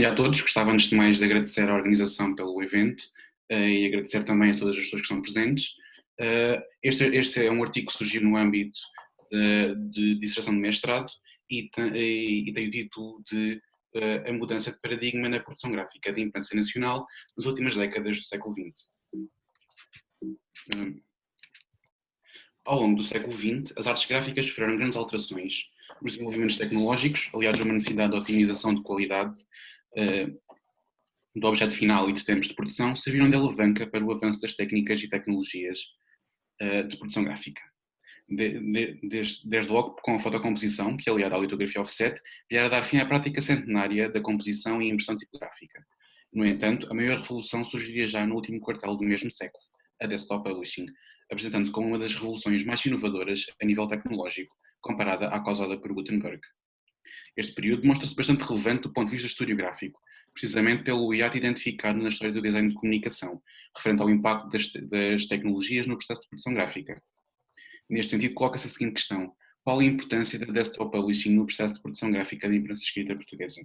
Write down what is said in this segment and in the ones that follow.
dia a todos. Gostava antes de mais de agradecer à organização pelo evento e agradecer também a todas as pessoas que estão presentes. Este é um artigo que surgiu no âmbito de dissertação de mestrado e tem o título de A mudança de paradigma na produção gráfica de imprensa nacional nas últimas décadas do século XX. Ao longo do século XX, as artes gráficas sofreram grandes alterações. Os desenvolvimentos tecnológicos, aliados a uma necessidade de otimização de qualidade do objeto final e de tempos de produção, serviram de alavanca para o avanço das técnicas e tecnologias de produção gráfica. Desde logo com a fotocomposição, que aliada à litografia offset, viera a dar fim à prática centenária da composição e impressão tipográfica. No entanto, a maior revolução surgiria já no último quartel do mesmo século, a desktop publishing, apresentando-se como uma das revoluções mais inovadoras a nível tecnológico, comparada à causada por Gutenberg. Este período mostra-se bastante relevante do ponto de vista historiográfico, precisamente pelo hiato identificado na história do design de comunicação, referente ao impacto das tecnologias no processo de produção gráfica. Neste sentido, coloca-se a seguinte questão: qual a importância da desktop publishing no processo de produção gráfica da imprensa escrita portuguesa?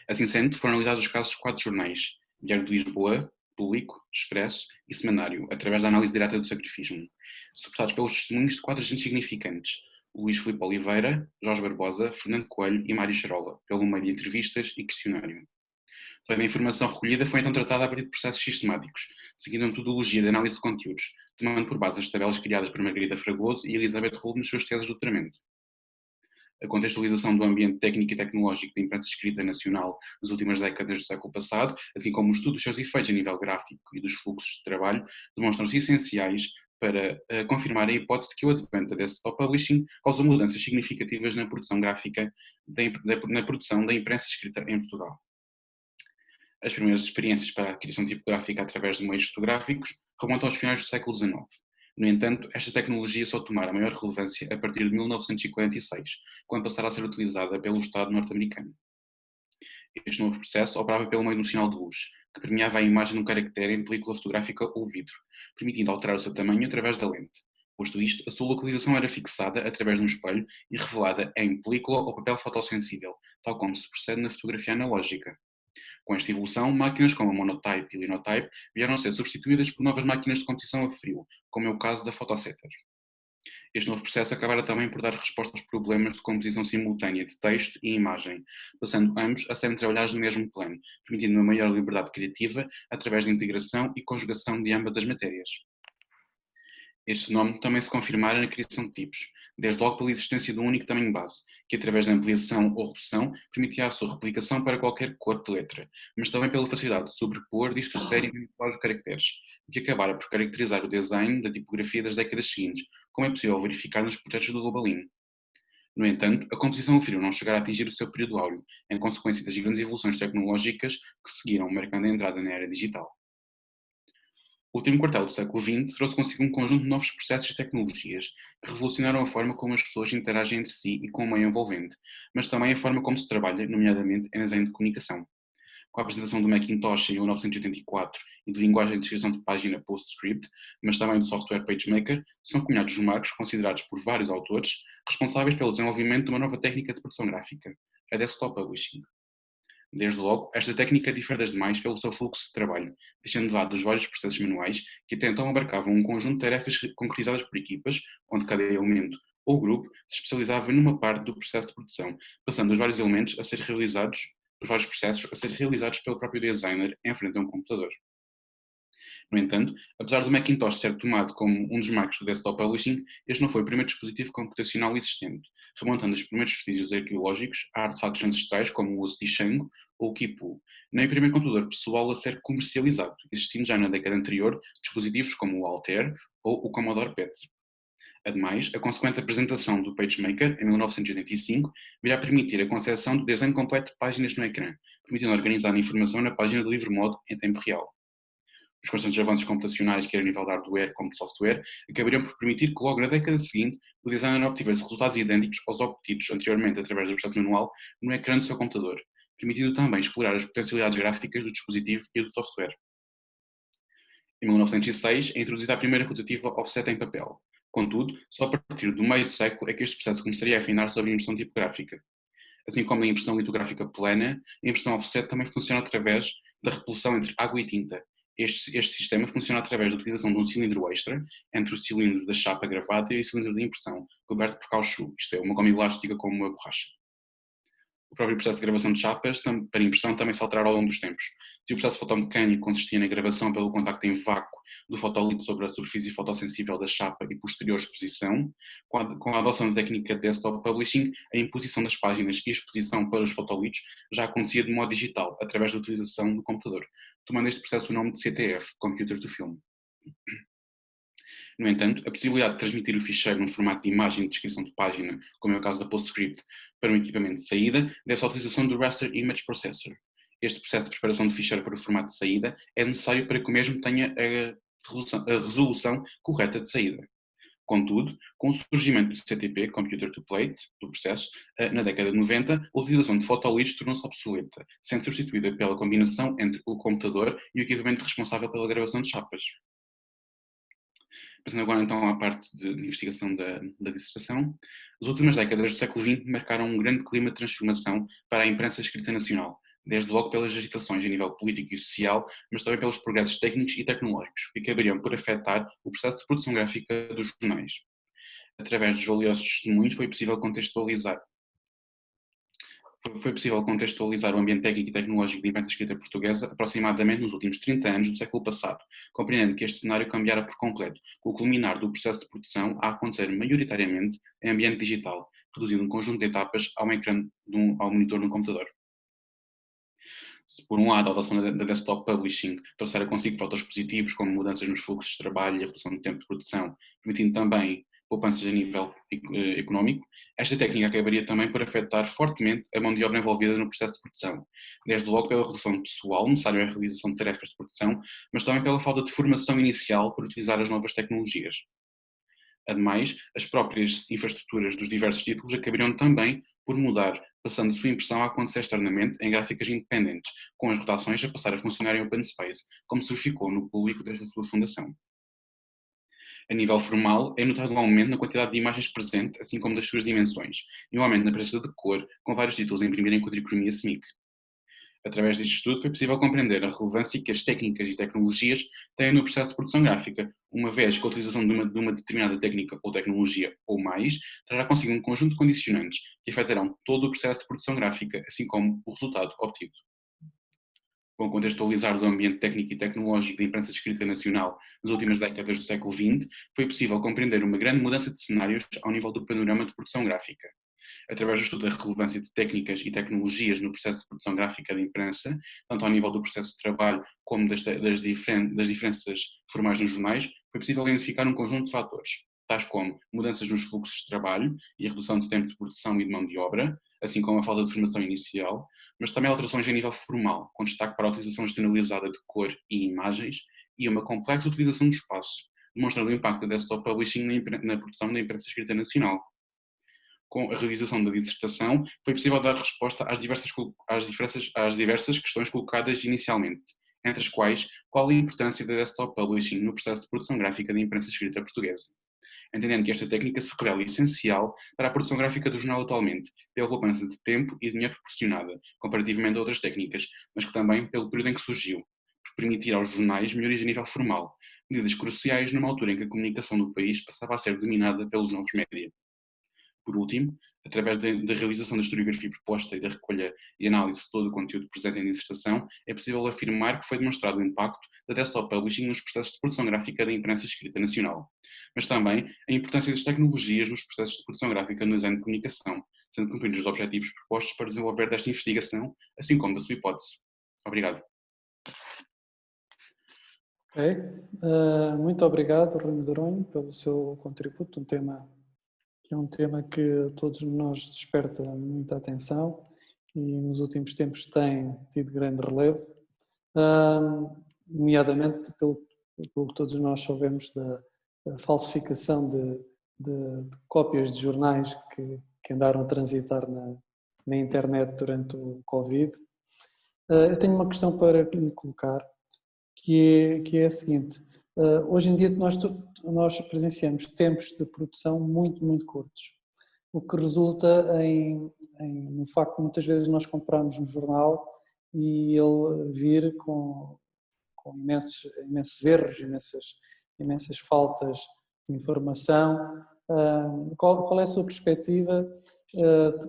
Assim sendo, foram analisados os casos de 4 jornais: Diário de Lisboa, Público, Expresso e Semanário, através da análise direta do sacrifismo, suportados pelos testemunhos de 4 agentes significantes: Luís Filipe Oliveira, Jorge Barbosa, Fernando Coelho e Mário Charola, pelo meio de entrevistas e questionário. Toda a informação recolhida foi então tratada a partir de processos sistemáticos, seguindo a metodologia de análise de conteúdos, tomando por base as tabelas criadas por Margarida Fragoso e Elizabeth Hull nas suas teses de doutoramento. A contextualização do ambiente técnico e tecnológico da imprensa escrita nacional nas últimas décadas do século passado, assim como o estudo dos seus efeitos a nível gráfico e dos fluxos de trabalho, demonstram-se essenciais para confirmar a hipótese de que o advento da desktop publishing causou mudanças significativas na produção gráfica, na produção da imprensa escrita em Portugal. As primeiras experiências para a criação tipográfica através de meios fotográficos remontam aos finais do século XIX. No entanto, esta tecnologia só tomara maior relevância a partir de 1946, quando passara a ser utilizada pelo Estado norte-americano. Este novo processo operava pelo meio de um sinal de luz, que premiava a imagem de um caractere em película fotográfica ou vidro, permitindo alterar o seu tamanho através da lente. Posto isto, a sua localização era fixada através de um espelho e revelada em película ou papel fotossensível, tal como se procede na fotografia analógica. Com esta evolução, máquinas como a Monotype e Linotype vieram a ser substituídas por novas máquinas de composição a frio, como é o caso da Photosetter. Este novo processo acabara também por dar resposta aos problemas de composição simultânea de texto e imagem, passando ambos a serem trabalhados no mesmo plano, permitindo uma maior liberdade criativa através da integração e conjugação de ambas as matérias. Este fenómeno também se confirmara na criação de tipos, desde logo pela existência de um único tamanho base, que através da ampliação ou redução permitia a sua replicação para qualquer cor de letra, mas também pela facilidade de sobrepor, distorcer e manipular os caracteres, o que acabara por caracterizar o design da tipografia das décadas seguintes, como é possível verificar nos projetos do Globalin. No entanto, a composição a frio não chegara a atingir o seu período áureo, em consequência das grandes evoluções tecnológicas que seguiram, marcando a entrada na era digital. O último quartel do século XX trouxe consigo um conjunto de novos processos e tecnologias que revolucionaram a forma como as pessoas interagem entre si e com o meio envolvente, mas também a forma como se trabalha, nomeadamente em design de comunicação. Com a apresentação do Macintosh em 1984 e de linguagem de descrição de página PostScript, mas também do software PageMaker, são cunhados os marcos considerados por vários autores responsáveis pelo desenvolvimento de uma nova técnica de produção gráfica, a desktop publishing. Desde logo, esta técnica difere das demais pelo seu fluxo de trabalho, deixando de lado os vários processos manuais que até então abarcavam um conjunto de tarefas concretizadas por equipas, onde cada elemento ou grupo se especializava numa parte do processo de produção, passando os vários elementos a ser realizados, os vários processos a ser realizados pelo próprio designer em frente a um computador. No entanto, apesar do Macintosh ser tomado como um dos marcos do desktop publishing, este não foi o primeiro dispositivo computacional existente, remontando aos primeiros vestígios arqueológicos a artefactos ancestrais como o uso de Xango ou o Quipu, nem o primeiro computador pessoal a ser comercializado, existindo já na década anterior dispositivos como o Altair ou o Commodore PET. Ademais, a consequente apresentação do PageMaker, em 1985, virá permitir a concepção do desenho completo de páginas no ecrã, permitindo organizar a informação na página de livre modo em tempo real. Os constantes avanços computacionais, quer a nível de hardware como de software, acabariam por permitir que logo na década seguinte o designer obtivesse resultados idênticos aos obtidos anteriormente através do processo manual no ecrã do seu computador, permitindo também explorar as potencialidades gráficas do dispositivo e do software. Em 1906 é introduzida a primeira rotativa offset em papel. Contudo, só a partir do meio do século é que este processo começaria a afinar sobre a impressão tipográfica. Assim como a impressão litográfica plana, a impressão offset também funciona através da repulsão entre água e tinta. Este sistema funciona através da utilização de um cilindro extra entre o cilindro da chapa gravada e o cilindro de impressão, coberto por caoutchouc, isto é, uma goma elástica como uma borracha. O próprio processo de gravação de chapas para impressão também se alterará ao longo dos tempos. Se o processo fotomecânico consistia na gravação pelo contacto em vácuo do fotolito sobre a superfície fotossensível da chapa e posterior exposição, com a adoção da técnica de desktop publishing, a imposição das páginas e a exposição para os fotolitos já acontecia de modo digital, através da utilização do computador, tomando este processo o nome de CTF, Computer to Film. No entanto, a possibilidade de transmitir o ficheiro num formato de imagem de descrição de página, como é o caso da PostScript, para um equipamento de saída, deve-se à utilização do Raster Image Processor. Este processo de preparação de ficheiro para o formato de saída é necessário para que o mesmo tenha a resolução correta de saída. Contudo, com o surgimento do CTP, Computer to Plate, do processo, na década de 90, a utilização de fotolitos tornou-se obsoleta, sendo substituída pela combinação entre o computador e o equipamento responsável pela gravação de chapas. Passando agora então à parte de investigação da dissertação, as últimas décadas do século XX marcaram um grande clima de transformação para a imprensa escrita nacional, desde logo pelas agitações a nível político e social, mas também pelos progressos técnicos e tecnológicos, que acabariam por afetar o processo de produção gráfica dos jornais. Através dos valiosos testemunhos foi possível contextualizar o ambiente técnico e tecnológico da imprensa escrita portuguesa aproximadamente nos últimos 30 anos do século passado, compreendendo que este cenário cambiara por completo, com o culminar do processo de produção a acontecer maioritariamente em ambiente digital, reduzindo um conjunto de etapas a um ecrã ao monitor no computador. Se por um lado a adoção da desktop publishing trouxera consigo fatores positivos, como mudanças nos fluxos de trabalho e a redução do tempo de produção, permitindo também poupanças a nível económico, esta técnica acabaria também por afetar fortemente a mão de obra envolvida no processo de produção, desde logo pela redução de pessoal necessário à realização de tarefas de produção, mas também pela falta de formação inicial para utilizar as novas tecnologias. Ademais, as próprias infraestruturas dos diversos títulos acabariam também por mudar, passando de sua impressão a acontecer externamente em gráficas independentes, com as redações a passar a funcionar em open space, como se verificou no público desde a sua fundação. A nível formal, é notado um aumento na quantidade de imagens presente, assim como das suas dimensões, e um aumento na presença de cor, com vários títulos a imprimir em quadricromia SMIC. Através deste estudo foi possível compreender a relevância que as técnicas e tecnologias têm no processo de produção gráfica, uma vez que a utilização de uma determinada técnica ou tecnologia ou mais trará consigo um conjunto de condicionantes que afetarão todo o processo de produção gráfica, assim como o resultado obtido. Com o contextualizar do ambiente técnico e tecnológico da imprensa escrita nacional nas últimas décadas do século XX, foi possível compreender uma grande mudança de cenários ao nível do panorama de produção gráfica. Através do estudo da relevância de técnicas e tecnologias no processo de produção gráfica da imprensa, tanto ao nível do processo de trabalho como das diferenças formais nos jornais, foi possível identificar um conjunto de fatores, tais como mudanças nos fluxos de trabalho e a redução de tempo de produção e de mão de obra, assim como a falta de formação inicial, mas também alterações a nível formal, com destaque para a utilização generalizada de cor e imagens e uma complexa utilização do espaço, demonstrando o impacto da desktop publishing na produção da imprensa escrita nacional. Com a realização da dissertação, foi possível dar resposta às diversas questões colocadas inicialmente, entre as quais, qual a importância da desktop publishing no processo de produção gráfica da imprensa escrita portuguesa. Entendendo que esta técnica se revela essencial para a produção gráfica do jornal atualmente, pela poupança de tempo e dinheiro proporcionada, comparativamente a outras técnicas, mas que também pelo período em que surgiu, por permitir aos jornais melhorias a nível formal, medidas cruciais numa altura em que a comunicação do país passava a ser dominada pelos novos média. Por último, através da realização da historiografia proposta e da recolha e análise de todo o conteúdo presente em dissertação, é possível afirmar que foi demonstrado o impacto da desktop publishing nos processos de produção gráfica da imprensa escrita nacional, mas também a importância das tecnologias nos processos de produção gráfica no design de comunicação, sendo cumpridos os objetivos propostos para desenvolver desta investigação, assim como da sua hipótese. Obrigado. Ok. Muito obrigado, Rui Medronho, pelo seu contributo, é um tema que a todos nós desperta muita atenção e nos últimos tempos tem tido grande relevo, nomeadamente pelo que todos nós soubemos da falsificação de cópias de jornais que andaram a transitar na internet durante o Covid. Eu tenho uma questão para lhe colocar, que é a seguinte: hoje em dia nós presenciamos tempos de produção muito, muito curtos. o que resulta no facto de muitas vezes nós compramos um jornal e ele vir com imensos erros, imensas faltas de informação. Qual é a sua perspectiva de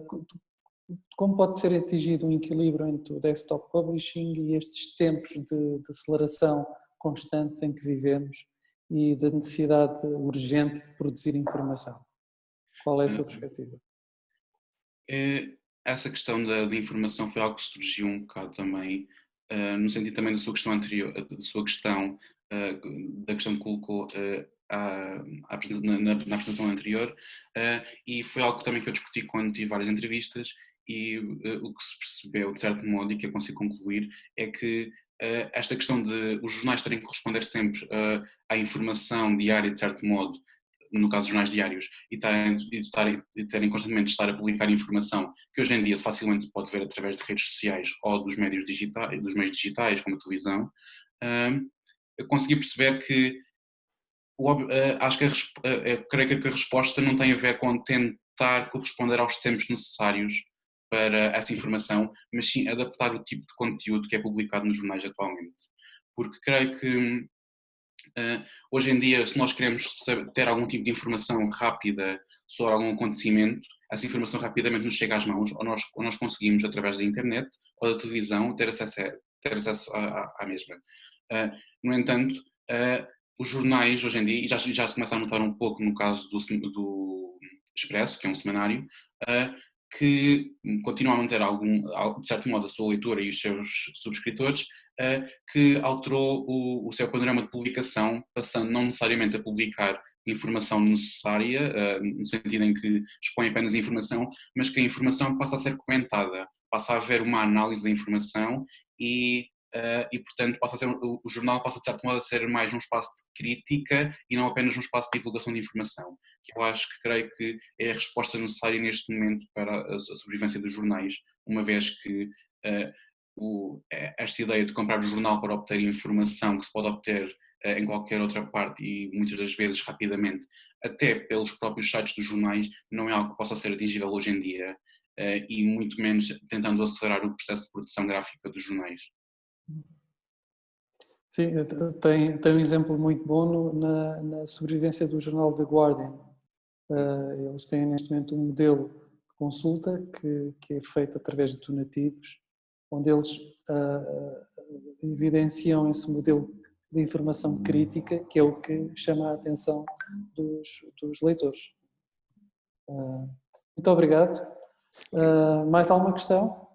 como pode ser atingido um equilíbrio entre o desktop publishing e estes tempos de aceleração constante em que vivemos e da necessidade urgente de produzir informação? Qual é a sua perspectiva? Essa questão da informação foi algo que surgiu um bocado também, no sentido também da sua questão anterior, da questão que colocou na apresentação anterior, e foi algo que também foi discutido quando tive várias entrevistas, e o que se percebeu, de certo modo, e que eu consigo concluir, é que esta questão de os jornais terem que responder sempre à informação diária, de certo modo, no caso dos jornais diários, e terem constantemente de estar a publicar informação que hoje em dia facilmente se pode ver através de redes sociais ou dos meios digitais, como a televisão, eu consegui perceber que acho que creio que a resposta não tem a ver com tentar corresponder aos tempos necessários para essa informação, mas sim adaptar o tipo de conteúdo que é publicado nos jornais atualmente. Porque creio que hoje em dia, se nós queremos ter algum tipo de informação rápida sobre algum acontecimento, essa informação rapidamente nos chega às mãos, ou nós conseguimos, através da internet ou da televisão, ter acesso à mesma. No entanto, os jornais hoje em dia, e já se começa a notar um pouco no caso do Expresso, que é um semanário, que continua a manter de certo modo, a sua leitura e os seus subscritores, que alterou o seu panorama de publicação, passando não necessariamente a publicar informação necessária, no sentido em que expõe apenas a informação, mas que a informação passa a ser comentada, passa a haver uma análise da informação e portanto, o jornal passa, de certo modo, a ser mais um espaço de crítica e não apenas um espaço de divulgação de informação, que eu acho que creio que é a resposta necessária neste momento para a sobrevivência dos jornais, uma vez que esta ideia de comprar o jornal para obter informação que se pode obter em qualquer outra parte e muitas das vezes rapidamente, até pelos próprios sites dos jornais, não é algo que possa ser atingível hoje em dia e muito menos tentando acelerar o processo de produção gráfica dos jornais. Sim, tem um exemplo muito bom na sobrevivência do jornal The Guardian. Eles têm neste momento um modelo de consulta que é feito através de donativos, onde eles evidenciam esse modelo de informação crítica, que é o que chama a atenção dos leitores. Muito obrigado. Mais alguma questão?